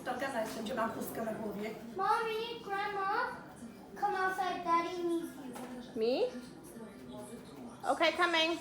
Tatiana jest, będzie mam chustkę na głowie. Mommy, Grandma, come outside. Daddy needs you. Me? Okay, coming.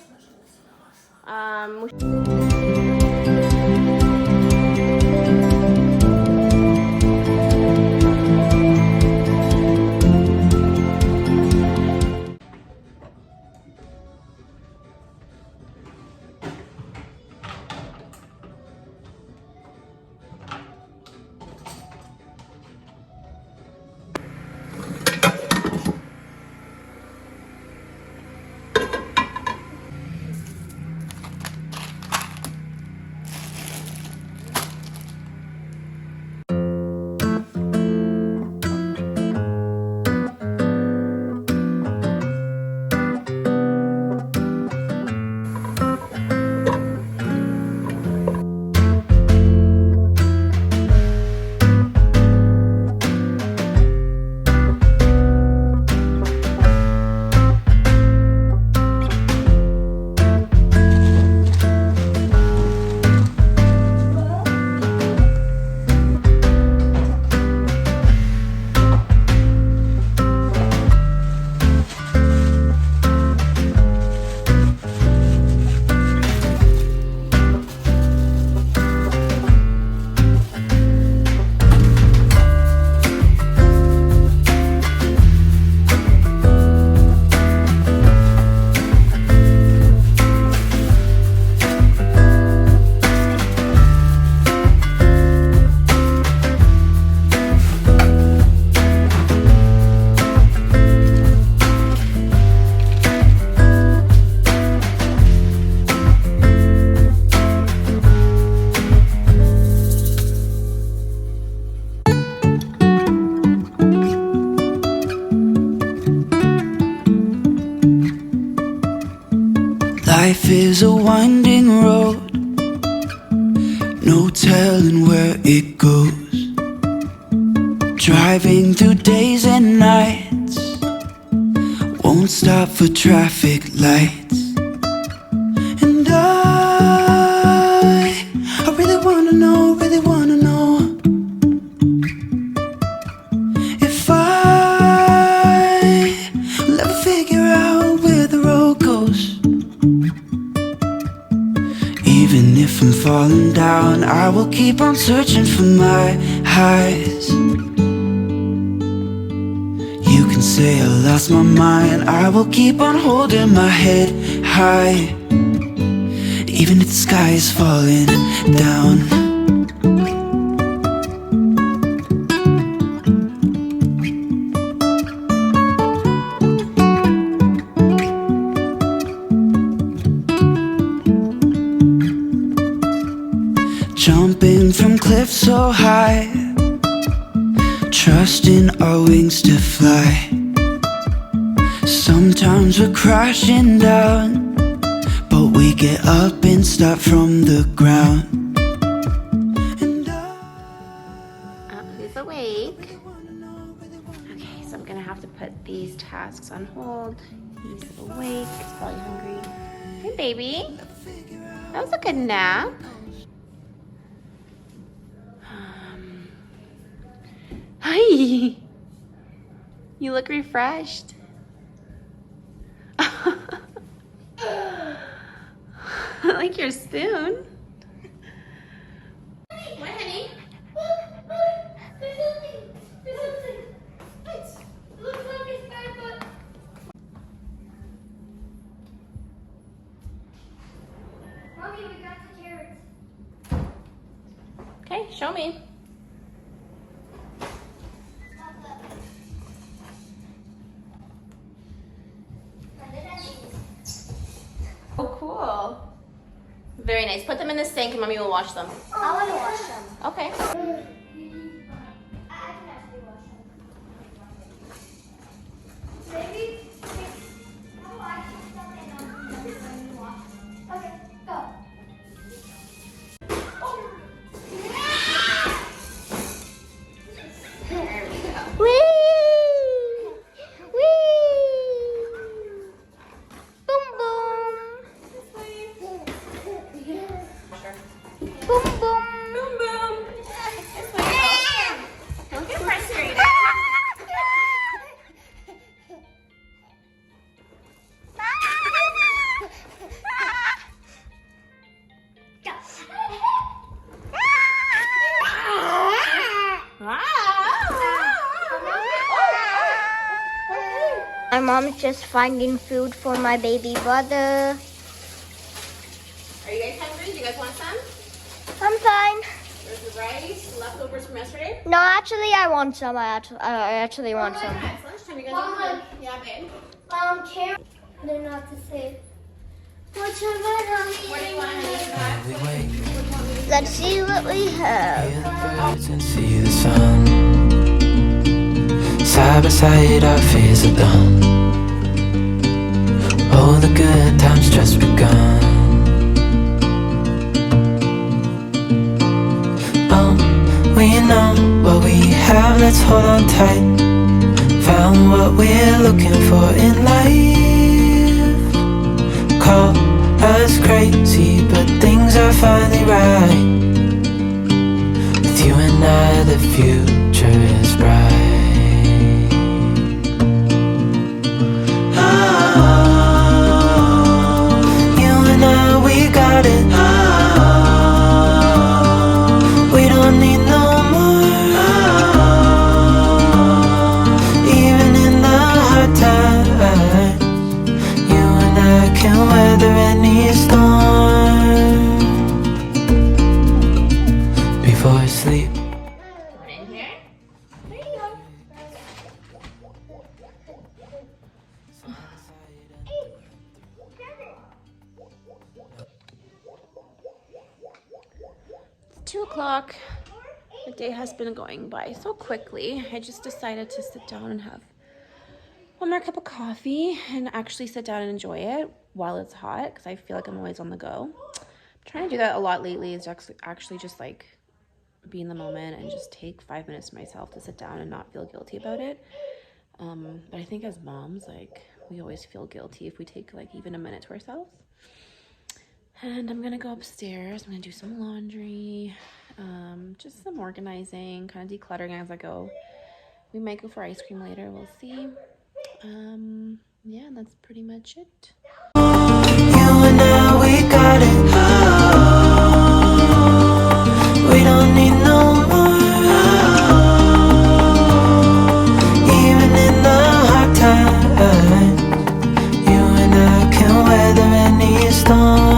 Life is a winding road, no telling where it goes. Driving through days and nights, won't stop for traffic lights. And I really wanna know, if I will ever figure out where the road goes. Even if I'm falling down, I will keep on searching for my highs. You can say I lost my mind, I will keep on holding my head high. Even if the sky is falling down. Jumping from cliffs so high, trusting our wings to fly. Sometimes we're crashing down, but we get up and start from the ground. And Who's awake? Okay, so I'm gonna have to put these tasks on hold. He's awake, he's probably hungry. Hey, baby. That was a good nap. Hi. You look refreshed. Like your spoon. What, honey? There's something. It looks like his barefoot. Mommy, we got the carrots. Okay, show me. Oh, cool. Very nice. Put them in the sink and Mommy will wash them. I want to wash them. Okay. I can actually wash them. Maybe. How do I put something on when you wash them? Okay, go. There we go. Whee! Whee! Boom boom! Boom boom! Boom, boom. My mom's just finding food for my baby brother. Are you guys hungry? Do you guys want some? I'm fine. There's the rice, leftovers from yesterday. No, actually, I want some. I actually want some. It's lunchtime. You guys want some? Yeah, babe. Karen. I don't know what to say. What do you want, honey? We wait, Let's see what we have. hear the birds and see the sun. Side by side, our fears are done. All the good times just begun. We know what we have, let's hold on tight. Found what we're looking for in life. Call us crazy, but things are finally right. With you and I, the future is bright. You and I, we got it. We don't need no more. Even in the hard times, you and I can weather any storm. Before I sleep, In here? There you go. 2 o'clock. The day has been going by so quickly. I just decided to sit down and have one more cup of coffee and actually sit down and enjoy it while it's hot because I feel like I'm always on the go. I'm trying to do that a lot lately. It's actually just like be in the moment and just take 5 minutes to myself to sit down and not feel guilty about it. But I think as moms, like, we always feel guilty if we take like even a minute to ourselves. And I'm gonna go upstairs. I'm gonna do some laundry, just some organizing, kind of decluttering as I go. We might go for ice cream later, we'll see. Yeah, that's pretty much it. you and I, we got it. We don't need no more. Even in the hard times, you and I can weather any storm.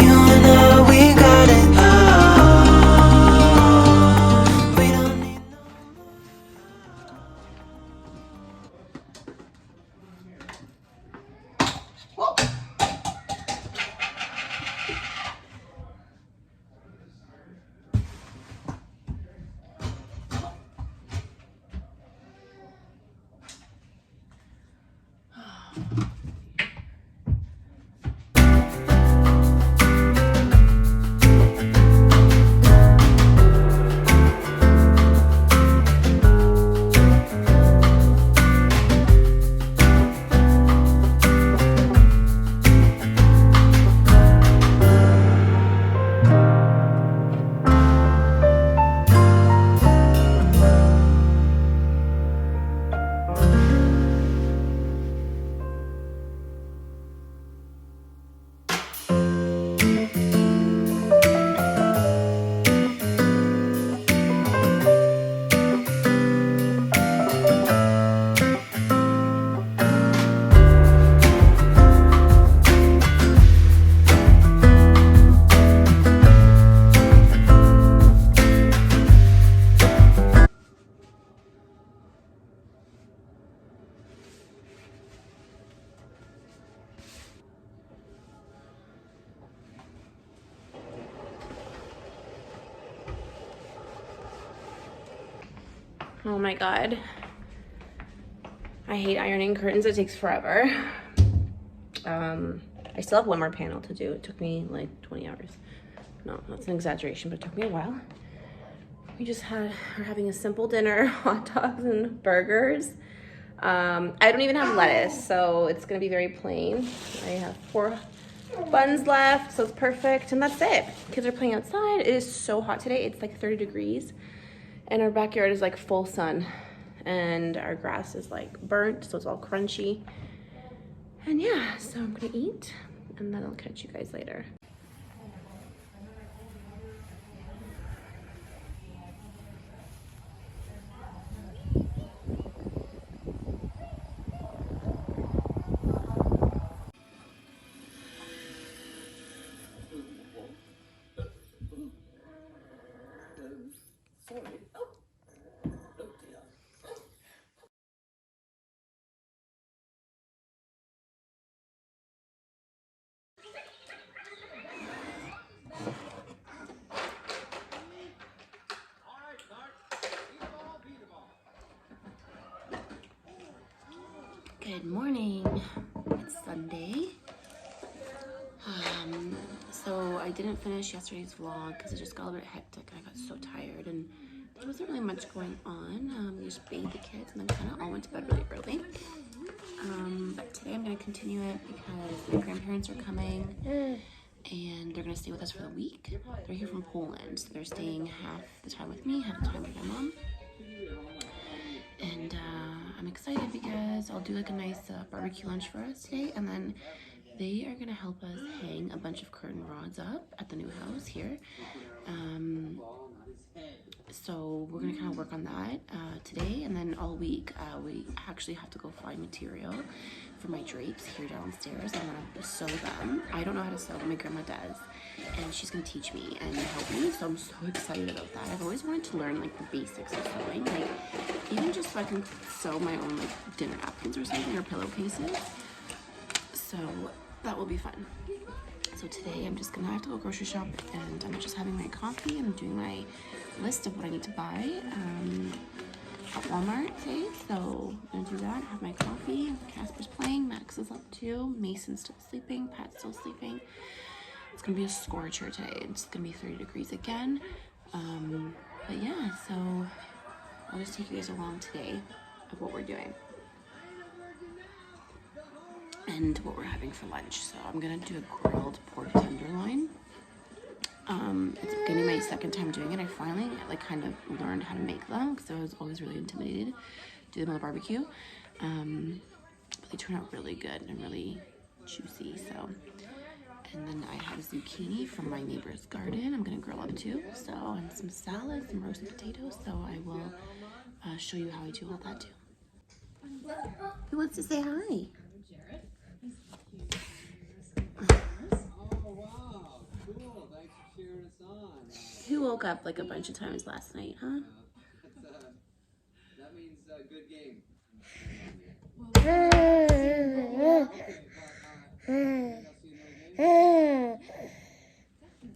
You and I, we got it. We don't need no Oh my god. I hate ironing curtains. It takes forever. I still have one more panel to do. It took me like 20 hours. No, that's an exaggeration, but it took me a while. We're having a simple dinner, hot dogs and burgers. I don't even have lettuce, so it's gonna be very plain. I have 4 buns left, so it's perfect, and that's it. Kids are playing outside. It is so hot today. It's like 30 degrees, and our backyard is like full sun. and our grass is like burnt, so it's all crunchy. And yeah, so I'm gonna eat and then I'll catch you guys later. Good morning. It's Sunday. So I didn't finish yesterday's vlog because it just got a bit hectic and I got so tired and there wasn't really much going on. We just bathed the kids and then kind of all went to bed really early. But today I'm going to continue it because my grandparents are coming and they're going to stay with us for the week. They're here from Poland, so they're staying half the time with me, half the time with my mom. And I'm excited because I'll do like a nice barbecue lunch for us today, and then they are gonna help us hang a bunch of curtain rods up at the new house here. So we're gonna kind of work on that today, and then all week we actually have to go find material for my drapes here downstairs. I'm gonna sew them. I don't know how to sew, but my grandma does, and she's gonna teach me and help me, so I'm so excited about that. I've always wanted to learn like the basics of sewing, like even just so I can sew my own like dinner napkins or something, or pillowcases. So that will be fun. So today I'm just gonna have to go grocery shop, and I'm just having my coffee and I'm doing my list of what I need to buy at Walmart today. So I'm gonna do that, have my coffee. Casper's playing, Max is up too, Mason's still sleeping, Pat's still sleeping. It's gonna be a scorcher today. It's gonna be 30 degrees again. But yeah, so I'll just take you guys along today of what we're doing and what we're having for lunch. So I'm gonna do a grilled pork tenderloin. It's gonna be my second time doing it. I finally like kind of learned how to make them because I was always really intimidated to do them on the barbecue. But they turn out really good and really juicy. So, and then I have zucchini from my neighbor's garden. I'm gonna grill up too. So, and some salad, some roasted potatoes. So I will show you how I do all that too. Who wants to say hi? Who woke up like a bunch of times last night, huh? That means good game.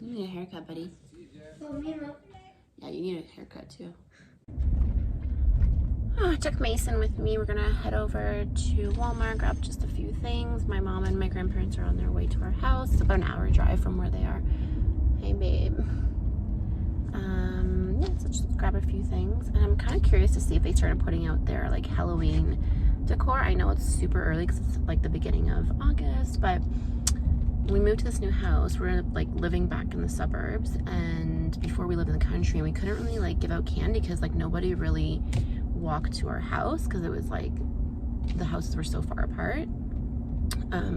You need a haircut, buddy. Yeah, you need a haircut too. Oh, I took Mason with me. We're gonna head over to Walmart, grab just a few things. My mom and my grandparents are on their way to our house. It's about an hour drive from where they are. Hey, babe. Yeah, so just grab a few things. And I'm kind of curious to see if they started putting out their like Halloween decor. I know it's super early because it's like the beginning of August, but we moved to this new house. We're like living back in the suburbs, and before we lived in the country, and we couldn't really like give out candy because like nobody really walked to our house because it was like the houses were so far apart.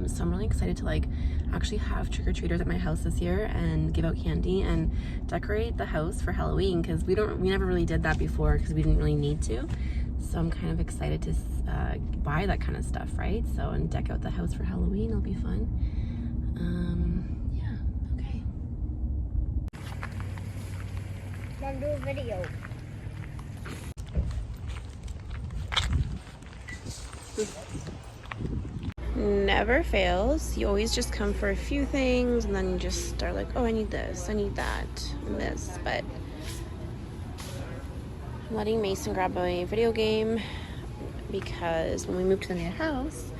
So I'm really excited to like actually have trick-or-treaters at my house this year and give out candy and decorate the house for Halloween, because we never really did that before because we didn't really need to. So I'm kind of excited to buy that kind of stuff, right? So, and deck out the house for Halloween. It'll be fun. Yeah, okay. Then do a video. Never fails. You always just come for a few things and then you just start like, oh, I need this, I need that, and this. But I'm letting Mason grab a video game because when we moved to the new house,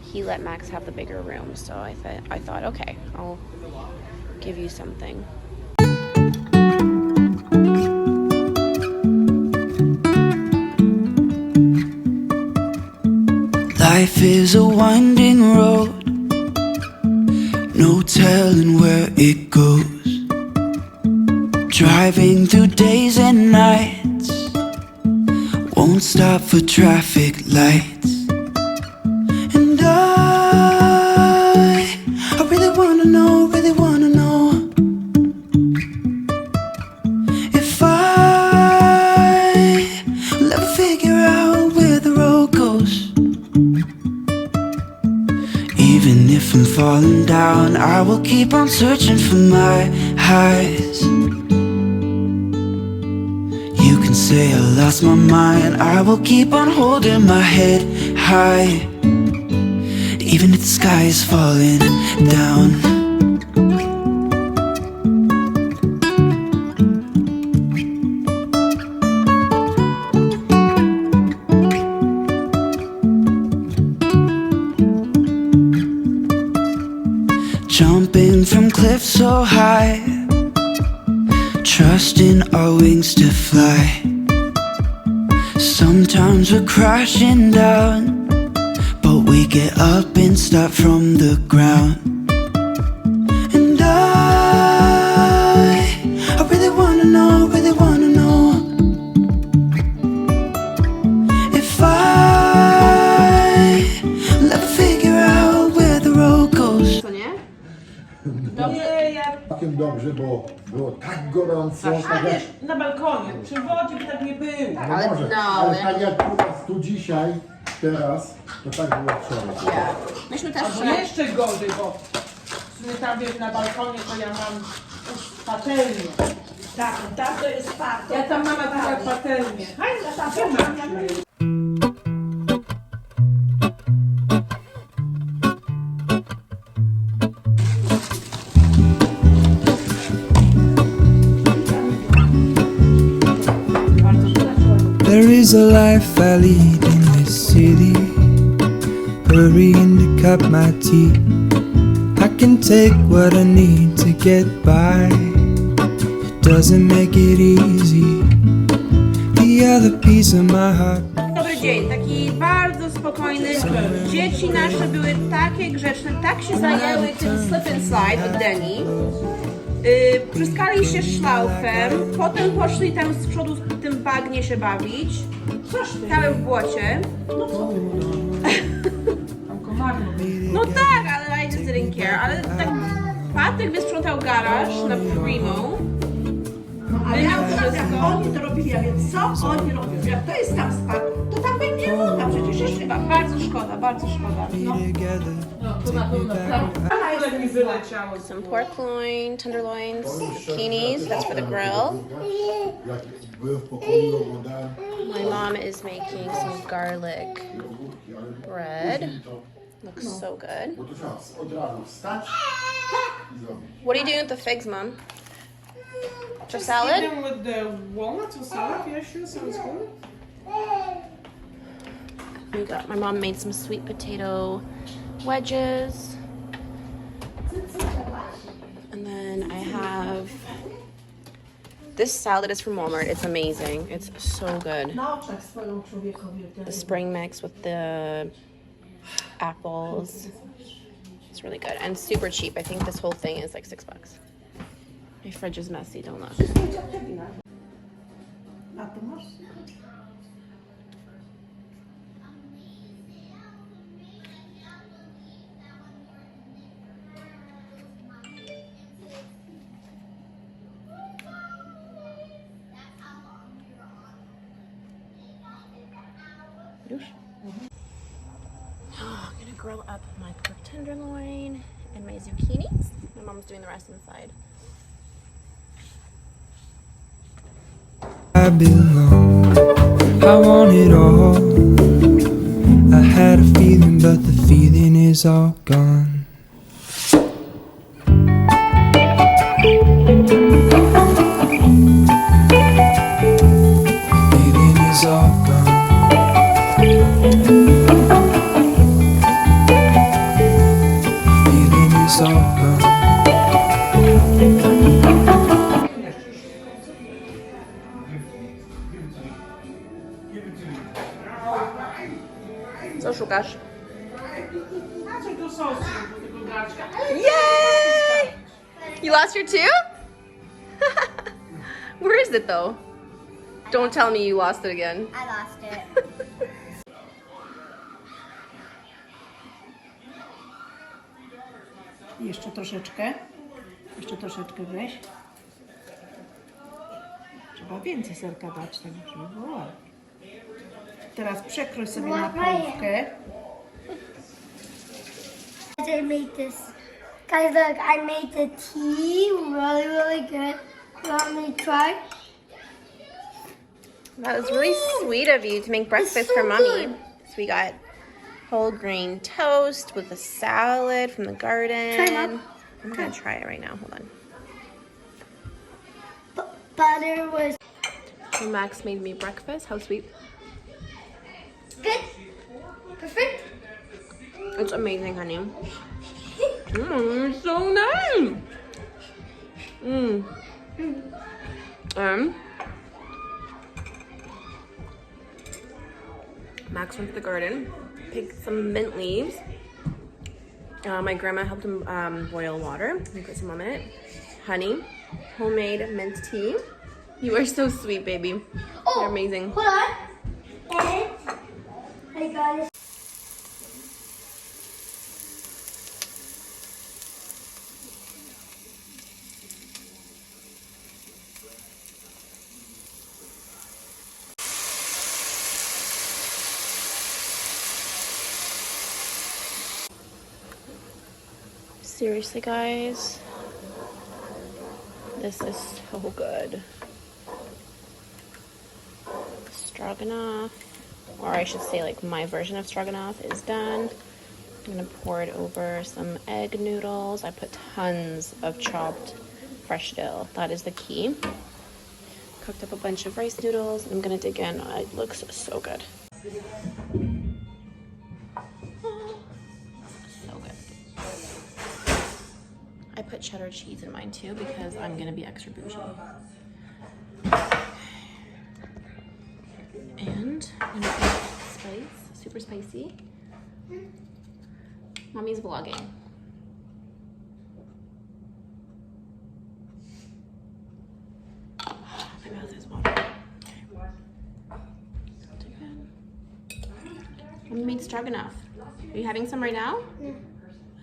he let Max have the bigger room. So I thought, okay, I'll give you something. Life is a winding road, no telling where it goes. Driving through days and nights, won't stop for traffic lights. And I really wanna know, if I will ever figure out where the road goes. Even if I'm falling down, I will keep on searching for my highs. You can say I lost my mind, I will keep on holding my head high. Even if the sky is falling down. Jumping from cliffs so high, trusting our wings to fly. Sometimes we're crashing down, but we get up and start from the ground. And I really wanna know, if I will ever figure out where the road goes. Co nie? Nie, ja... Całkiem dobrze, bo było tak gorąco. A wiesz, na balkonie, przy wodzie by tak nie było. Ale może, no, ale tak jak u nas tu dzisiaj, teraz, to tak było wczoraj. Myśmy też Albo jeszcze gorzej, bo w sumie tam wiesz, na balkonie to ja mam patelnię. Tak, to jest fakt. Ja tam mam akurat patelnię. Gdzie masz? There is a life I lead in this city, hurrying to cut my teeth. I can take what I need to get by. It doesn't make it easy. The other piece of my heart. Dobry dzień, taki bardzo spokojny. Dzieci nasze były takie grzeczne, tak się zajęły tym slip and slide od Deni. Pryskali się szlaufem, potem poszli tam z przodu w tym bagnie się bawić. Całe w błocie. Tam komary. No tak, ale I just didn't care. Ale tak Patryk wysprzątał garaż na Primo. Ale ja jak oni to robili, a więc co oni robią? Jak to jest tam spadł, to tam będzie woda przecież jeszcze. Bardzo szkoda, bardzo szkoda. No. Ale mi wyleciało. Some pork loin, tenderloins, zucchinis, that's for the grill. Jak byłem w pokoju, oglądałem. My mom is making some garlic bread. Looks so good. Bo to trzeba od razu wstać i zrobić. What are you doing with the figs, Mom? For salad? Even with the walnuts or salad, yeah, sure, sounds good. My mom made some sweet potato wedges. And then I have, this salad is from Walmart. It's amazing. It's so good. Na oczach swoją człowiekowi. The spring mix with the apples. It's really good and super cheap. I think this whole thing is like $6. My fridge is messy, don't look. A to masz? Już? I'm gonna grill up my pork tenderloin and my zucchinis. My mom's doing the rest inside. I belong, I want it all. I had a feeling, but the feeling is all gone. Feeling is all gone. Feeling is all gone. Co szukasz? Znaczy do sosu, do tego garczka. Yay! You lost your tooth? Where is it though? Don't tell me you lost it again. I lost it. Jeszcze troszeczkę. Jeszcze troszeczkę weź. Trzeba więcej serka dać, tak żeby było ładnie. Teraz przekrój sobie na połówkę. I made this. Guys, look, I made the tea really, really good. You want me to try? That was really sweet of you to make breakfast so for Mommy. good. So we got whole grain toast with a salad from the garden. Try, Mom. I'm gonna try it right now. Hold on. Butter was So Max made me breakfast. How sweet. good. Perfect. It's amazing, honey. It's so nice. Max went to the garden, picked some mint leaves. My grandma helped him boil water. We put some lemon in it. Honey, homemade mint tea. You are so sweet, baby. You're amazing. Hold on. And I got it. Seriously, guys, this is so good. Stroganoff, or I should say like my version of stroganoff is done. I'm gonna pour it over some egg noodles. I put tons of chopped fresh dill. That is the key. Cooked up a bunch of rice noodles. I'm gonna dig in. It looks so good. I put cheddar cheese in mine too because I'm gonna be extra bougie. And I'm gonna put spice, super spicy. Mommy's vlogging. My mouth is watering. Mommy made stroganoff. Are you having some right now? Yeah.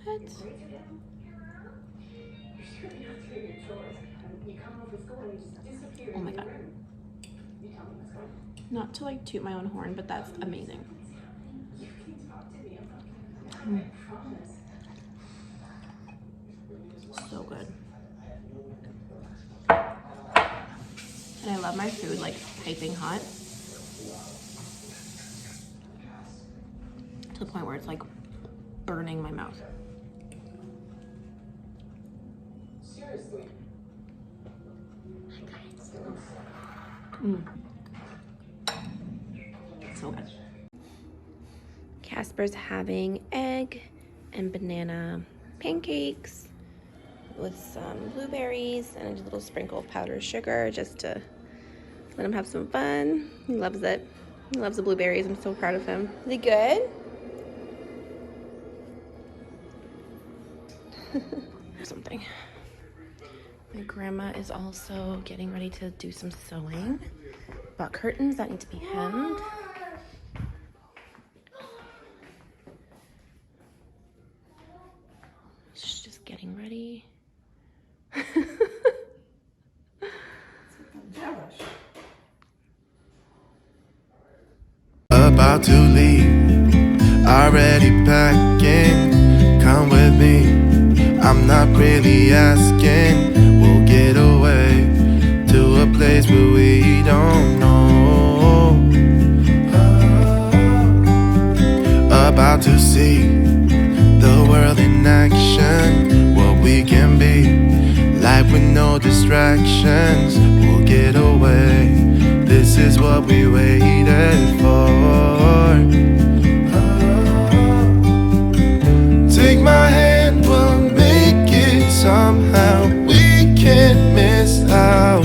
What? Oh my god. Not to like toot my own horn, but that's amazing. So good. And I love my food like piping hot. To the point where it's like burning my mouth. Seriously. So good. Casper's having egg and banana pancakes with some blueberries and a little sprinkle of powdered sugar just to let him have some fun. He loves it. He loves the blueberries. I'm so proud of him. Is he good? Something. My grandma is also getting ready to do some sewing. Bought curtains that need to be hemmed. She's just getting ready. About to leave, already packing. Come with me, I'm not really asking. We'll get away to a place where we don't know. About to see the world in action, what we can be, life with no distractions. We'll get away, this is what we waited for. Take my hand, we'll make it somehow. We can't miss out.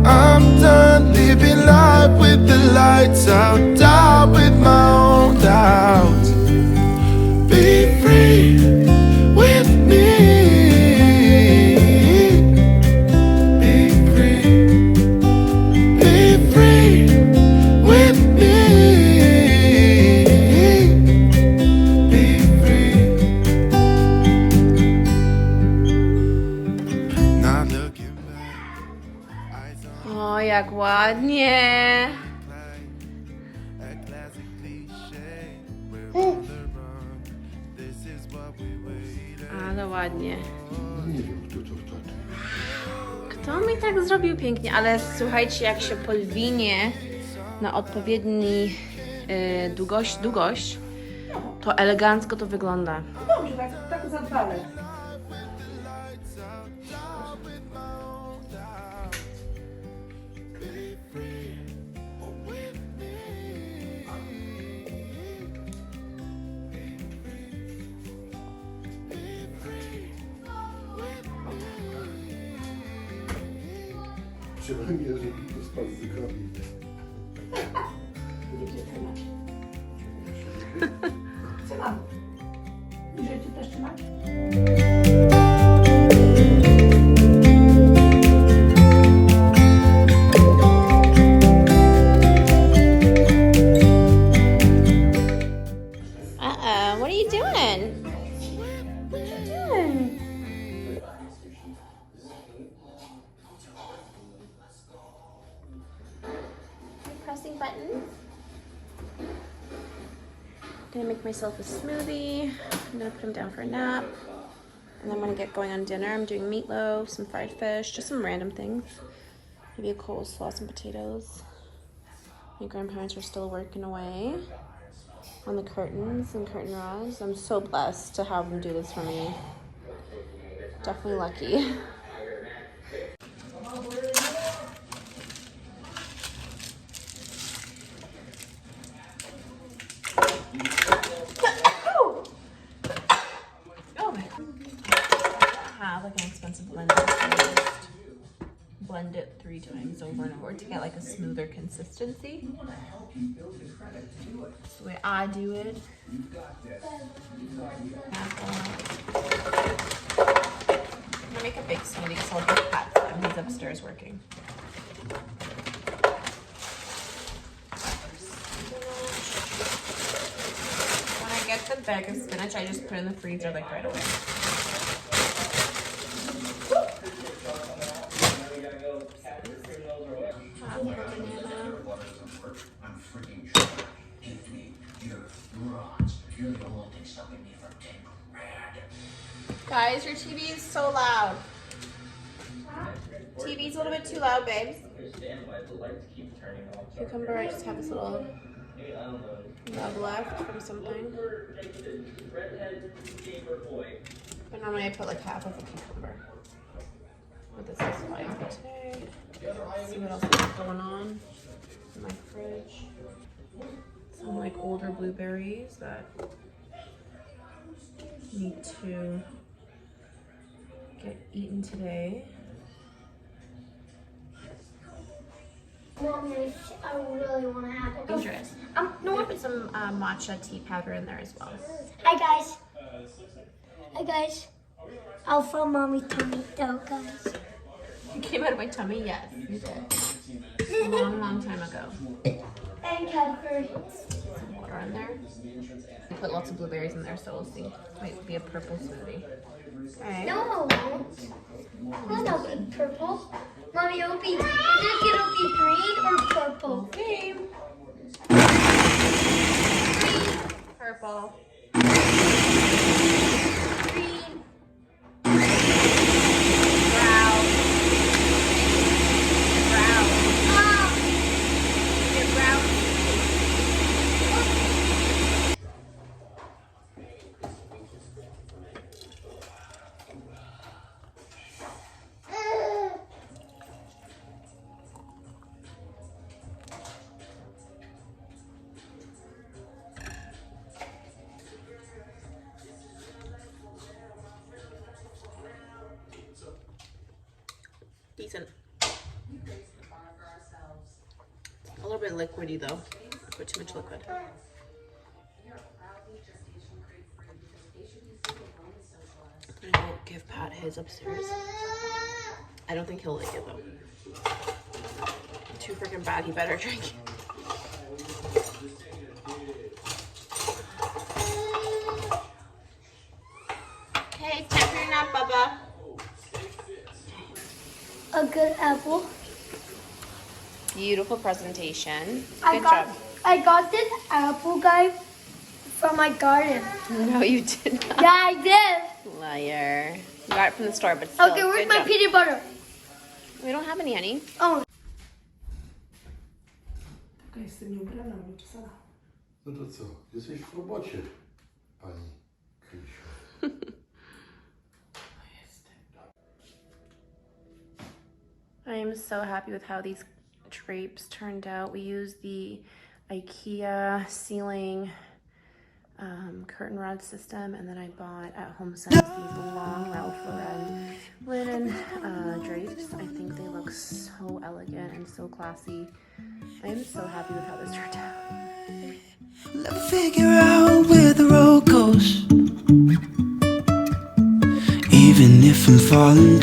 I'm done living life with the lights out, die with my own doubts. Be free with me. Be free. jak ładnie. A classic cliche. We're on the run. This is what we waited. Ale ładnie. Nie wiem, kto to. Kto mi tak zrobił pięknie, ale słuchajcie, jak się podwinie na odpowiedni długość, to elegancko to wygląda. Dobrze, tak zadbale. Przynajmniej, żeby to spadł z zrobił. Trzymam. Bliżej ci też trzymać? What are you doing? What are you doing? Pressing buttons. Gonna make myself a smoothie. I'm gonna put him down for a nap. And then I'm gonna get going on dinner. I'm doing meatloaf, some fried fish, just some random things. Maybe a coleslaw, some potatoes. My grandparents are still working away on the curtains and curtain rods. I'm so blessed to have them do this for me. Definitely lucky. Have like an expensive blender, so I just blend it 3 times over and over to get like a smoother consistency. That's the way I do it. I'm gonna make a big smoothie because I'll get Pat when he's upstairs working. When I get the bag of spinach, I just put it in the freezer like right away. I'm freaking sure. Give me your rods. You're the only thing stopping me from 10 grand. Guys, your TV is so loud. TV's a little bit too loud, babes. Cucumber, I just have this little nub left from something. But normally I put like half of a cucumber. But this is fine for today. Let's see what else is going on in my fridge. Some like older blueberries that need to get eaten today. Mommy, I really want to have it. Dangerous. No, I put some matcha tea powder in there as well. Hi guys. Hi guys. I'll fill mommy's tummy though, guys. You came out of my tummy? Yes, you did. A long, long time ago. And Cadbury. Some water in there. I put lots of blueberries in there, so we'll see. Might be a purple smoothie. Okay. No, it won't. That'll be purple. Mommy, it'll be, I think it'll be green or purple. Okay. Purple. Green. Brown. Brown. Oh, Get brown. Decent. A little bit liquidy though. I put too much liquid. I won't give Pat his upstairs. I don't think he'll like it though. Too freaking bad. He better drink. Okay, it's time for your nap, Bubba. a good apple. Beautiful presentation. I Good job. got this apple guy from my garden. No, you did not. Yeah, I did. Liar. You got it from the store, but still. Okay, where's good my job. peanut butter? We don't have any, honey. Oh, Taka jestem nieubrana, bo to sama. No to co? Jesteś w robocie, pani Krysiu. I am so happy with how these drapes turned out. We used the IKEA ceiling curtain rod system, and then I bought at HomeSense these long Ralph Lauren linen drapes. I think they look so elegant and so classy. I am so happy with how this turned out. Let's figure out where the road goes. Even if I'm falling down.